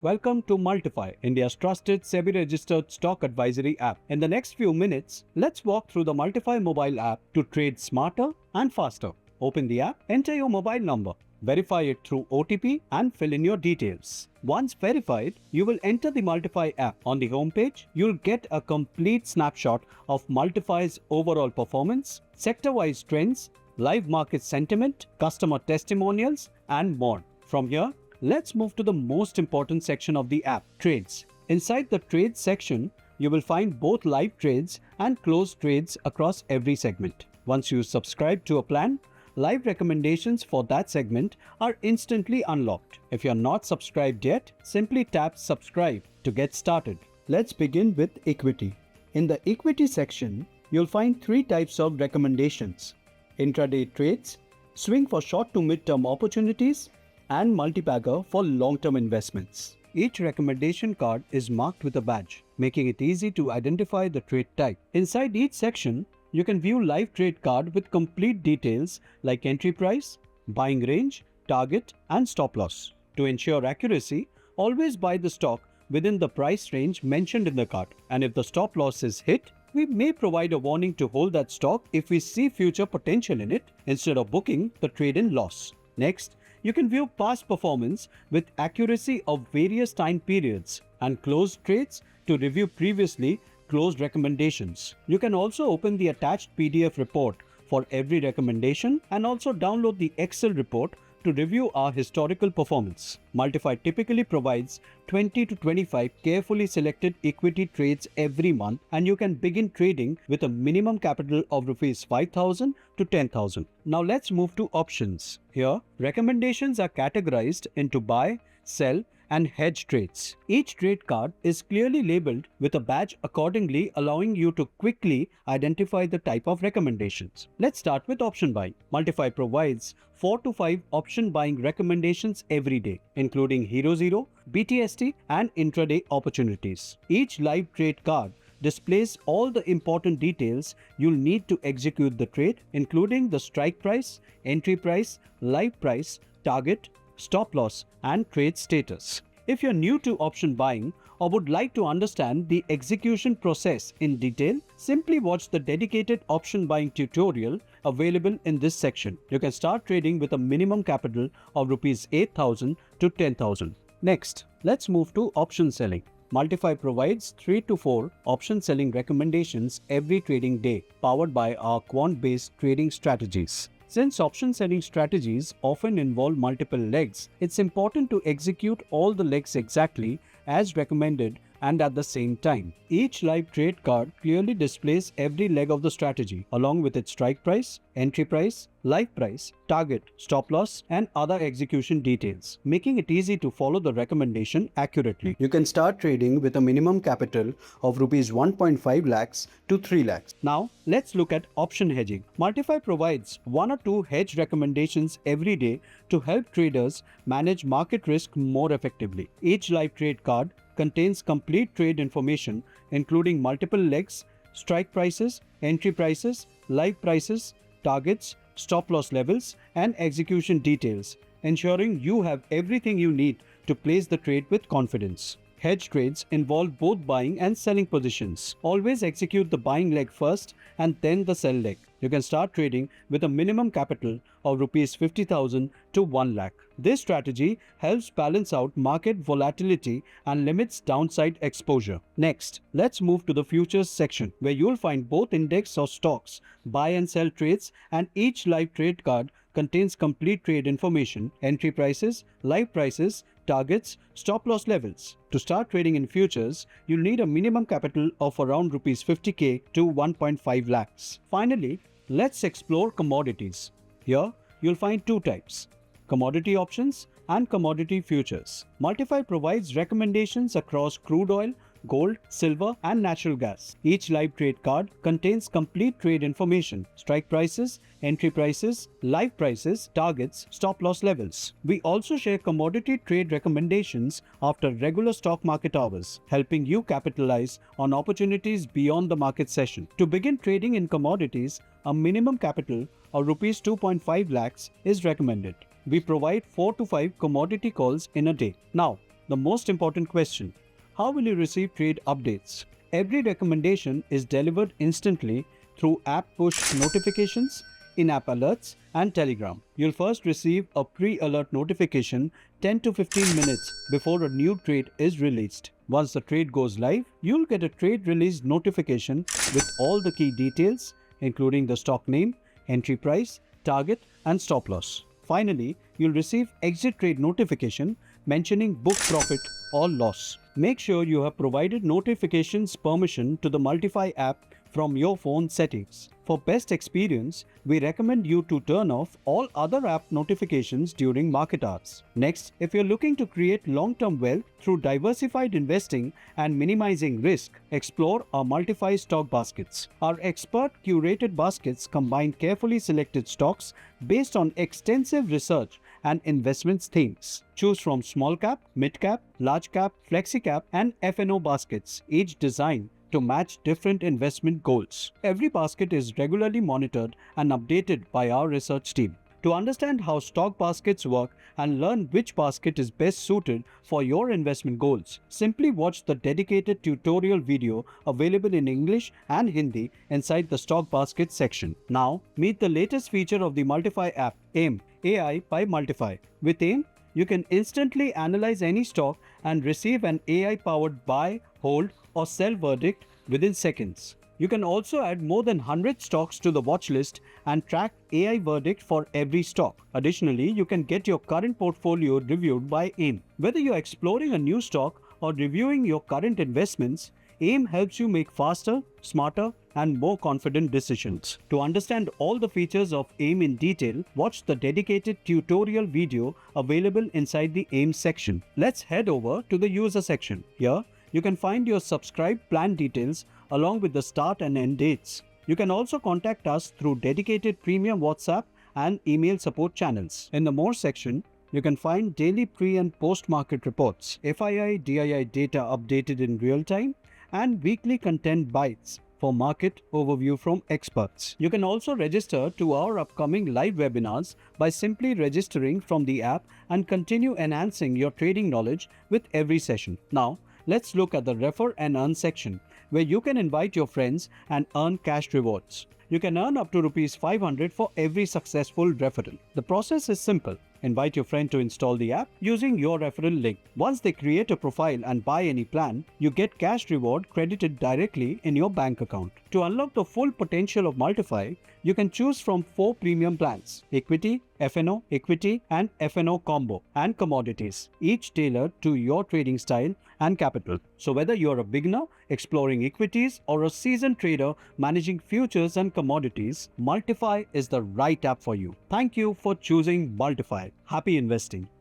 Welcome to Multyfi, India's trusted SEBI-registered stock advisory app. In the next few minutes, let's walk through the Multyfi mobile app to trade smarter and faster. Open the app, enter your mobile number, verify it through OTP and fill in your details. Once verified, you will enter the Multyfi app. On the homepage, you'll get a complete snapshot of Multyfi's overall performance, sector-wise trends, live market sentiment, customer testimonials, and more. From here, let's move to the most important section of the app, trades. Inside the trades section, you will find both live trades and closed trades across every segment. Once you subscribe to a plan, live recommendations for that segment are instantly unlocked. If you're not subscribed yet, simply tap subscribe to get started. Let's begin with equity. In the equity section, you'll find three types of recommendations: intraday trades, swing for short to mid-term opportunities, and multi-bagger for long-term investments. Each recommendation card is marked with a badge, making it easy to identify the trade type. Inside each section, you can view live trade card with complete details like entry price, buying range, target, and stop loss. To ensure accuracy, always buy the stock within the price range mentioned in the card. And if the stop loss is hit, we may provide a warning to hold that stock if we see future potential in it instead of booking the trade in loss. Next, you can view past performance with accuracy of various time periods and closed trades to review previously closed recommendations. You can also open the attached PDF report for every recommendation and also download the Excel report to review our historical performance. Multyfi typically provides 20 to 25 carefully selected equity trades every month, and you can begin trading with a minimum capital of Rs 5,000 to 10,000. Now let's move to options. Here, recommendations are categorized into buy, sell, and hedge trades. Each trade card is clearly labeled with a badge accordingly, allowing you to quickly identify the type of recommendations. Let's start with option buying. Multyfi provides 4 to 5 option buying recommendations every day, including Hero Zero, BTST, and intraday opportunities. Each live trade card displays all the important details you'll need to execute the trade, including the strike price, entry price, live price, target, stop loss, and trade status. If you're new to option buying or would like to understand the execution process in detail, simply watch the dedicated option buying tutorial available in this section. You can start trading with a minimum capital of Rs 8,000 to 10,000. Next, let's move to option selling. Multyfi provides 3 to 4 option selling recommendations every trading day, powered by our quant-based trading strategies. Since option selling strategies often involve multiple legs, it's important to execute all the legs exactly as recommended and at the same time. Each live trade card clearly displays every leg of the strategy, along with its strike price, entry price, live price, target, stop loss, and other execution details, making it easy to follow the recommendation accurately. You can start trading with a minimum capital of Rs 1.5 lakhs to 3 lakhs. Now, let's look at option hedging. Multyfi provides 1 or 2 hedge recommendations every day to help traders manage market risk more effectively. Each live trade card contains complete trade information, including multiple legs, strike prices, entry prices, live prices, targets, stop loss levels, and execution details, ensuring you have everything you need to place the trade with confidence. Hedge trades involve both buying and selling positions. Always execute the buying leg first and then the sell leg. You can start trading with a minimum capital of Rs 50,000 to 1 lakh. This strategy helps balance out market volatility and limits downside exposure. Next, let's move to the futures section, where you'll find both index or stocks, buy and sell trades, and each live trade card contains complete trade information, entry prices, live prices, targets, stop loss levels. To start trading in futures, you'll need a minimum capital of around Rs 50k to 1.5 lakhs. Finally, let's explore commodities. Here, you'll find two types: commodity options and commodity futures. Multyfi provides recommendations across crude oil, gold, silver, and natural gas. Each live trade card contains complete trade information, strike prices, entry prices, live prices, targets, stop loss levels. We also share commodity trade recommendations after regular stock market hours, helping you capitalize on opportunities beyond the market session. To begin trading in commodities, a minimum capital of Rs 2.5 lakhs is recommended. We provide 4 to 5 commodity calls in a day. Now, the most important question: how will you receive trade updates? Every recommendation is delivered instantly through app push notifications, in-app alerts, and Telegram. You'll first receive a pre-alert notification 10 to 15 minutes before a new trade is released. Once the trade goes live, you'll get a trade release notification with all the key details, including the stock name, entry price, target, and stop loss. Finally, you'll receive exit trade notification mentioning book profit or loss. Make sure you have provided notifications permission to the Multyfi app from your phone settings. For best experience, we recommend you to turn off all other app notifications during market hours. Next, if you're looking to create long-term wealth through diversified investing and minimizing risk, explore our Multyfi stock baskets. Our expert curated baskets combine carefully selected stocks based on extensive research and investments themes. Choose from small cap, mid cap, large cap, flexi cap, and F&O baskets, each designed to match different investment goals. Every basket is regularly monitored and updated by our research team. To understand how stock baskets work and learn which basket is best suited for your investment goals, simply watch the dedicated tutorial video available in English and Hindi inside the stock basket section. Now, meet the latest feature of the Multyfi app, AIM, AI by Multyfi. With AIM, you can instantly analyze any stock and receive an AI-powered buy, hold, or sell verdict within seconds. You can also add more than 100 stocks to the watch list and track AI verdict for every stock. Additionally, you can get your current portfolio reviewed by AIM. Whether you're exploring a new stock or reviewing your current investments, AIM helps you make faster, smarter, and more confident decisions. To understand all the features of AIM in detail, watch the dedicated tutorial video available inside the AIM section. Let's head over to the user section. Here, you can find your subscribe plan details along with the start and end dates. You can also contact us through dedicated premium WhatsApp and email support channels. In the More section, you can find daily pre- and post-market reports, FII, DII data updated in real time, and weekly content bites for market overview from experts. You can also register to our upcoming live webinars by simply registering from the app and continue enhancing your trading knowledge with every session. Now, let's look at the Refer and Earn section, where you can invite your friends and earn cash rewards. You can earn up to Rs 500 for every successful referral. The process is simple. Invite your friend to install the app using your referral link. Once they create a profile and buy any plan, you get cash reward credited directly in your bank account. To unlock the full potential of Multyfi, you can choose from 4 premium plans: equity, F&O, equity, and F&O combo, and commodities, each tailored to your trading style and capital. So whether you're a beginner exploring equities or a seasoned trader managing futures and commodities, Multyfi is the right app for you. Thank you for choosing Multyfi. Happy investing.